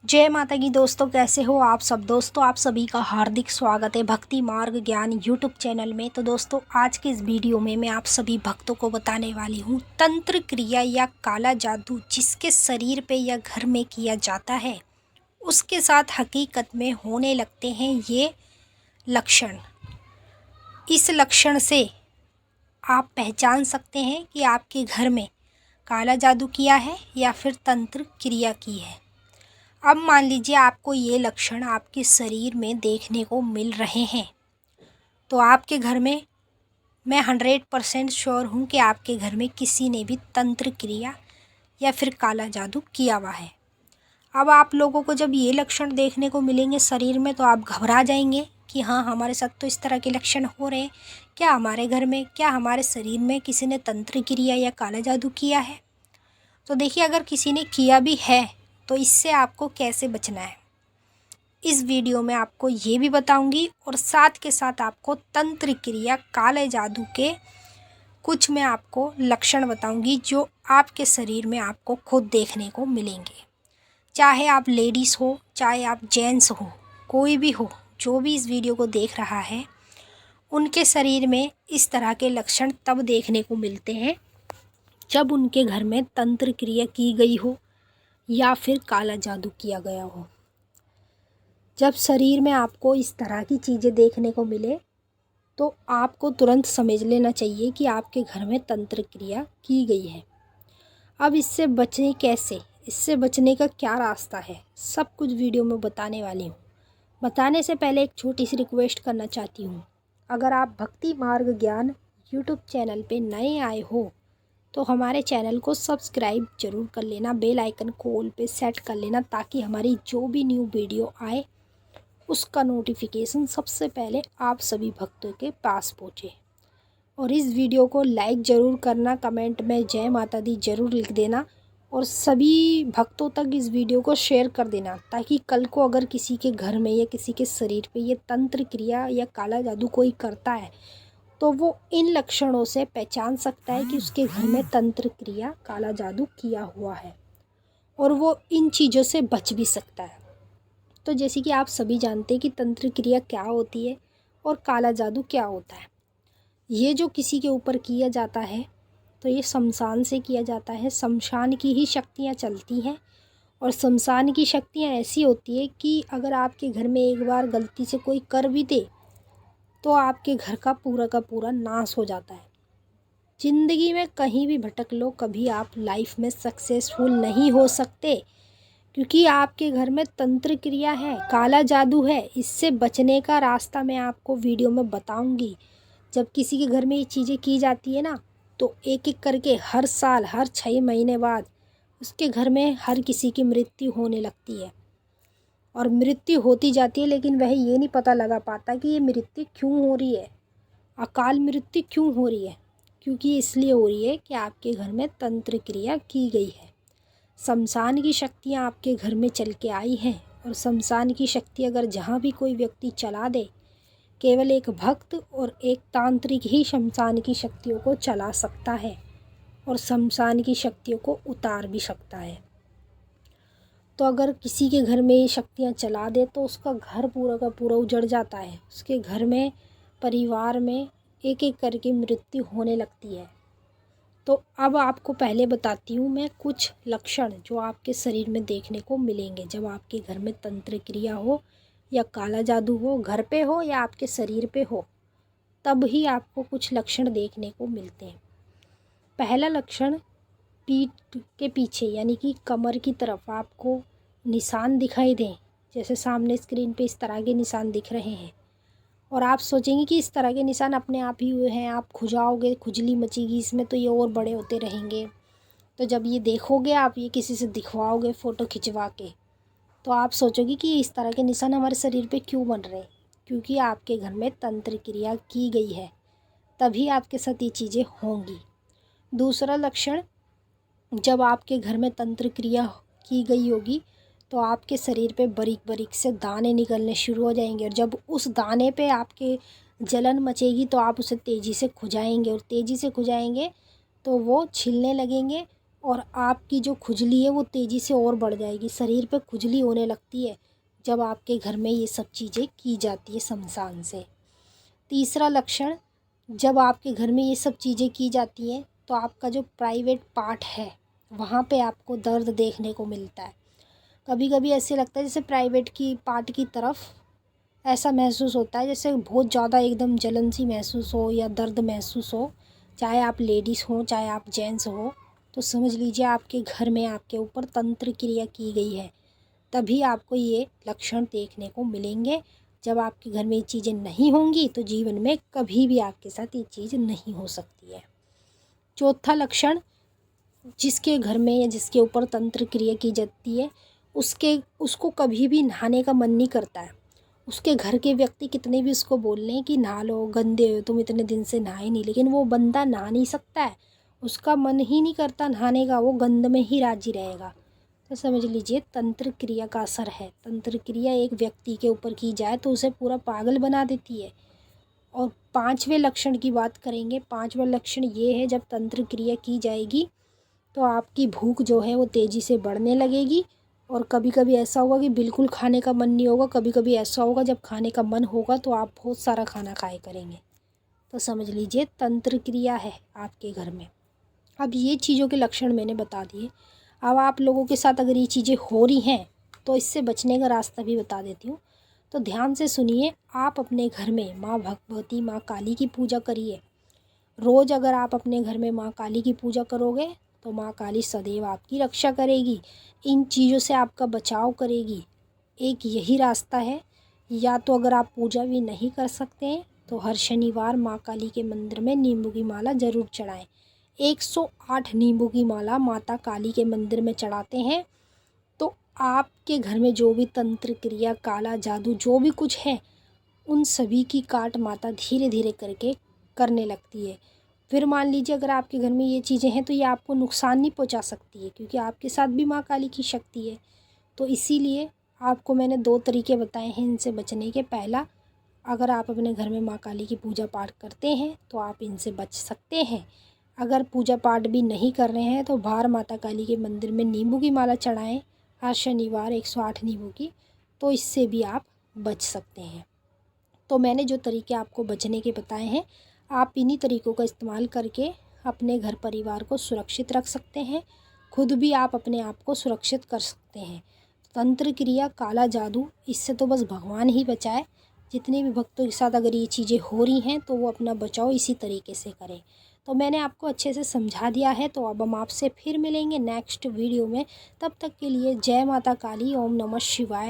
जय माता की दोस्तों, कैसे हो आप सब। दोस्तों आप सभी का हार्दिक स्वागत है भक्ति मार्ग ज्ञान यूट्यूब चैनल में। तो दोस्तों आज के इस वीडियो में मैं आप सभी भक्तों को बताने वाली हूँ तंत्र क्रिया या काला जादू जिसके शरीर पे या घर में किया जाता है, उसके साथ हकीकत में होने लगते हैं ये लक्षण। इस लक्षण से आप पहचान सकते हैं कि आपके घर में काला जादू किया है या फिर तंत्र क्रिया की है। अब मान लीजिए आपको ये लक्षण आपके शरीर में देखने को मिल रहे हैं, तो आपके घर में मैं 100% श्योर हूँ कि आपके घर में किसी ने भी तंत्र क्रिया या फिर काला जादू किया हुआ है। अब आप लोगों को जब ये लक्षण देखने को मिलेंगे शरीर में तो आप घबरा जाएंगे कि हाँ, हमारे साथ तो इस तरह के लक्षण हो रहे हैं। क्या हमारे घर में, क्या हमारे शरीर में किसी ने तंत्र क्रिया या काला जादू किया है। तो देखिए, अगर किसी ने किया भी है तो इससे आपको कैसे बचना है, इस वीडियो में आपको ये भी बताऊंगी और साथ के साथ आपको तंत्र क्रिया काले जादू के कुछ मैं आपको लक्षण बताऊंगी जो आपके शरीर में आपको खुद देखने को मिलेंगे। चाहे आप लेडीज़ हो, चाहे आप जेंट्स हो, कोई भी हो, जो भी इस वीडियो को देख रहा है, उनके शरीर में इस तरह के लक्षण तब देखने को मिलते हैं जब उनके घर में तंत्र क्रिया की गई हो या फिर काला जादू किया गया हो। जब शरीर में आपको इस तरह की चीज़ें देखने को मिले तो आपको तुरंत समझ लेना चाहिए कि आपके घर में तंत्र क्रिया की गई है। अब इससे बचने कैसे, इससे बचने का क्या रास्ता है, सब कुछ वीडियो में बताने वाली हूँ। बताने से पहले एक छोटी सी रिक्वेस्ट करना चाहती हूँ। अगर आप भक्ति मार्ग ज्ञान यूट्यूब चैनल पे नए आए हो तो हमारे चैनल को सब्सक्राइब जरूर कर लेना, बेल आइकन को ऑल पे सेट कर लेना ताकि हमारी जो भी न्यू वीडियो आए उसका नोटिफिकेशन सबसे पहले आप सभी भक्तों के पास पहुँचे। और इस वीडियो को लाइक ज़रूर करना, कमेंट में जय माता दी ज़रूर लिख देना और सभी भक्तों तक इस वीडियो को शेयर कर देना ताकि कल को अगर किसी के घर में या किसी के शरीर पे ये तंत्र क्रिया या काला जादू कोई करता है तो वो इन लक्षणों से पहचान सकता है कि उसके घर में तंत्र क्रिया काला जादू किया हुआ है और वो इन चीज़ों से बच भी सकता है। तो जैसे कि आप सभी जानते हैं कि तंत्र क्रिया क्या होती है और काला जादू क्या होता है। ये जो किसी के ऊपर किया जाता है तो ये शमशान से किया जाता है। शमशान की ही शक्तियाँ चलती हैं और शमशान की शक्तियाँ ऐसी होती है कि अगर आपके घर में एक बार गलती से कोई कर भी दे तो आपके घर का पूरा नाश हो जाता है। ज़िंदगी में कहीं भी भटक लो, कभी आप लाइफ में सक्सेसफुल नहीं हो सकते क्योंकि आपके घर में तंत्र क्रिया है, काला जादू है। इससे बचने का रास्ता मैं आपको वीडियो में बताऊंगी। जब किसी के घर में ये चीज़ें की जाती है ना तो एक एक करके हर साल, हर 6 महीने बाद उसके घर में हर किसी की मृत्यु होने लगती है और मृत्यु होती जाती है, लेकिन वह ये नहीं पता लगा पाता कि ये मृत्यु क्यों हो रही है, अकाल मृत्यु क्यों हो रही है। क्योंकि इसलिए हो रही है कि आपके घर में तंत्र क्रिया की गई है। शमशान की शक्तियाँ आपके घर में चल के आई हैं और शमशान की शक्ति अगर जहाँ भी कोई व्यक्ति चला दे, केवल एक भक्त और एक तांत्रिक ही शमशान की शक्तियों को चला सकता है और शमशान की शक्तियों को उतार भी सकता है। तो अगर किसी के घर में ये शक्तियाँ चला दे तो उसका घर पूरा का पूरा उजड़ जाता है। उसके घर में, परिवार में एक एक करके मृत्यु होने लगती है। तो अब आपको पहले बताती हूँ मैं कुछ लक्षण जो आपके शरीर में देखने को मिलेंगे जब आपके घर में तंत्र क्रिया हो या काला जादू हो, घर पे हो या आपके शरीर पे हो, तब ही आपको कुछ लक्षण देखने को मिलते हैं। पहला लक्षण, पीठ के पीछे यानी कि कमर की तरफ आपको निशान दिखाई दें। जैसे सामने स्क्रीन पे इस तरह के निशान दिख रहे हैं और आप सोचेंगे कि इस तरह के निशान अपने आप ही हुए हैं, आप खुजाओगे, खुजली मचेगी इसमें तो ये और बड़े होते रहेंगे। तो जब ये देखोगे, आप ये किसी से दिखवाओगे फ़ोटो खिंचवा के, तो आप सोचोगे कि इस तरह के निशान हमारे शरीर पे क्यों बन रहे हैं, क्योंकि आपके घर में तंत्र क्रिया की गई है, तभी आपके साथ ये चीज़ें होंगी। दूसरा लक्षण, जब आपके घर में तंत्र क्रिया की गई होगी तो आपके शरीर पे बारीक बारीक से दाने निकलने शुरू हो जाएंगे और जब उस दाने पे आपके जलन मचेगी तो आप उसे तेज़ी से खुजाएंगे और तेज़ी से खुजाएंगे तो वो छिलने लगेंगे और आपकी जो खुजली है वो तेज़ी से और बढ़ जाएगी। शरीर पे खुजली होने लगती है जब आपके घर में ये सब चीज़ें की जाती है शमशान से। तीसरा लक्षण, जब आपके घर में ये सब चीज़ें की जाती हैं तो आपका जो प्राइवेट पार्ट है वहाँ पे आपको दर्द देखने को मिलता है। कभी कभी ऐसे लगता है जैसे प्राइवेट की पार्ट की तरफ ऐसा महसूस होता है जैसे बहुत ज़्यादा एकदम जलन सी महसूस हो या दर्द महसूस हो। चाहे आप लेडीज़ हो चाहे आप जेंट्स हो, तो समझ लीजिए आपके घर में आपके ऊपर तंत्र क्रिया की गई है। तभी आपको ये लक्षण देखने को मिलेंगे। जब आपके घर में ये चीज़ें नहीं होंगी तो जीवन में कभी भी आपके साथ ये चीज़ नहीं हो सकती है। चौथा लक्षण, जिसके घर में या जिसके ऊपर तंत्र क्रिया की जाती है उसको कभी भी नहाने का मन नहीं करता है। उसके घर के व्यक्ति कितने भी उसको बोल लें कि नहा लो, गंदे हो तुम, इतने दिन से नहाए नहीं, लेकिन वो बंदा नहा नहीं सकता है। उसका मन ही नहीं करता नहाने का, वो गंद में ही राजी रहेगा। तो समझ लीजिए तंत्र क्रिया का असर है। तंत्र क्रिया एक व्यक्ति के ऊपर की जाए तो उसे पूरा पागल बना देती है। और पांचवें लक्षण की बात करेंगे। पांचवा लक्षण ये है, जब तंत्र क्रिया की जाएगी तो आपकी भूख जो है वो तेज़ी से बढ़ने लगेगी। और कभी कभी ऐसा होगा कि बिल्कुल खाने का मन नहीं होगा। कभी कभी ऐसा होगा जब खाने का मन होगा तो आप बहुत सारा खाना खाए करेंगे। तो समझ लीजिए तंत्र क्रिया है आपके घर में। अब ये चीज़ों के लक्षण मैंने बता दिए। अब आप लोगों के साथ अगर ये चीज़ें हो रही हैं तो इससे बचने का रास्ता भी बता देती हूँ। तो ध्यान से सुनिए। आप अपने घर में माँ भगवती, माँ काली की पूजा करिए। रोज़ अगर आप अपने घर में माँ काली की पूजा करोगे तो माँ काली सदैव आपकी रक्षा करेगी, इन चीज़ों से आपका बचाव करेगी। एक यही रास्ता है। या तो अगर आप पूजा भी नहीं कर सकते हैं तो हर शनिवार माँ काली के मंदिर में नींबू की माला ज़रूर चढ़ाएं। 108 नींबू की माला माता काली के मंदिर में चढ़ाते हैं तो आपके घर में जो भी तंत्र क्रिया, काला जादू, जो भी कुछ है, उन सभी की काट माता धीरे धीरे करके करने लगती है। फिर मान लीजिए अगर आपके घर में ये चीज़ें हैं तो ये आपको नुकसान नहीं पहुंचा सकती है, क्योंकि आपके साथ भी माँ काली की शक्ति है। तो इसीलिए आपको मैंने 2 तरीके बताए हैं इनसे बचने के। पहला, अगर आप अपने घर में माँ काली की पूजा पाठ करते हैं तो आप इनसे बच सकते हैं। अगर पूजा पाठ भी नहीं कर रहे हैं तो बाहर माता काली के मंदिर में नींबू की माला चढ़ाएं हर शनिवार, 108 नींबू की, तो इससे भी आप बच सकते हैं। तो मैंने जो तरीके आपको बचने के बताए हैं, आप इन्हीं तरीक़ों का इस्तेमाल करके अपने घर परिवार को सुरक्षित रख सकते हैं। खुद भी आप अपने आप को सुरक्षित कर सकते हैं। तंत्र क्रिया, काला जादू, इससे तो बस भगवान ही बचाए। जितने भी भक्तों के साथ अगर ये चीज़ें हो रही हैं तो वो अपना बचाव इसी तरीके से करें। तो मैंने आपको अच्छे से समझा दिया है। तो अब हम आपसे फिर मिलेंगे नेक्स्ट वीडियो में। तब तक के लिए जय माता काली, ओम नमः शिवाय।